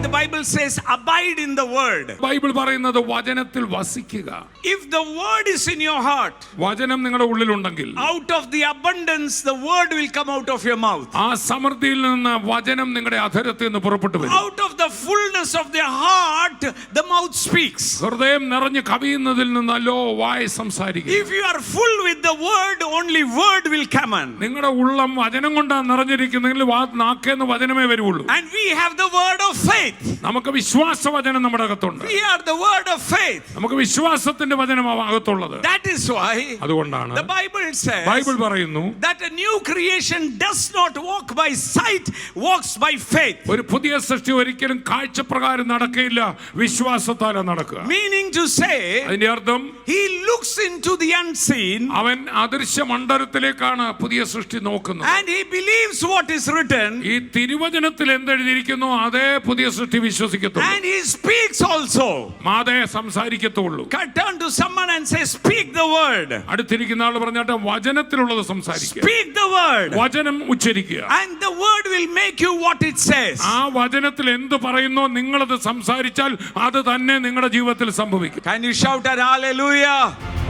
the Bible says, abide in the word. Bible പറയുന്നത് വചനത്തിൽ വസിക്കുക. If the word is in your heart, വചനം നിങ്ങളുടെ ഉള്ളിലുണ്ടെങ്കിൽ, out of the abundance the word will come out of your mouth. ആ സമൃദ്ധിയിൽ നിന്ന് വചനം നിങ്ങളുടെ അധരത്തിൽ നിന്ന് പുറപ്പെട്ടു വരും. Out of the fullness of their heart the mouth speaks. ഹൃദയം നിറഞ്ഞു കവിയുന്നതിൽ നിന്നല്ലോ വായ സംസാരിക്കും. If you are full with the word, only word will come in. നിങ്ങളുടെ ഉള്ളം വചനം കൊണ്ടാണ് നിറഞ്ഞിരിക്കുന്നതെങ്കിൽ നാക്കേന്ന് വചനമേ വരുള്ളൂ. And we have the word of faith. നമുക്ക് വിശ്വാസ വചനം നമ്മുടെ അകത്തുണ്ട്. We are the word of faith. നമുക്ക് വിശ്വാസത്തിന്റെ വചനമാണ് അകത്തുള്ളത്. That is why അതുകൊണ്ടാണ് the Bible says, ബൈബിൾ പറയുന്നു, that a new creation does not walk by sight, walks by faith. ഒരു പുതിയ സൃഷ്ടി ഒരിക്കലും കാഴ്ചപ്രകാരം നടക്കില്ല, വിശ്വാസത്താലാണ് നടക്കുക. Meaning to say, അതിന്റെ അർത്ഥം, he looks into the unseen, അവൻ അദൃശ്യ മണ്ഡലത്തിലേക്കാണ് പുതിയ സൃഷ്ടി നോക്കുന്നത്. and he believes what is written, ഈ തിരുവചനത്തിൽ എന്തെഴുതിയിരിക്കുന്നു അതേ പുതിയ സൃഷ്ടി വിശ്വസിക്കത്തുള്ളൂ. and he speaks also. Matte സംസാരിക്കത്തുള്ളൂ. Turn to someone and say, speak the word. അടുത്തിരിക്കുന്ന ആൾ പറഞ്ഞാട്ടെ വചനത്തിലുള്ളത് സംസാരിക്കുക. Speak the word. വചനം ഉച്ചരിക്കുക. And the word will make you what it says. ആ വചനത്തിൽ എന്ത് പറയുന്നോ നിങ്ങളത് സംസാരിച്ചാൽ അത് തന്നെ നിങ്ങളുടെ ജീവിതത്തിൽ സംഭവിക്കും. Can you shout at hallelujah?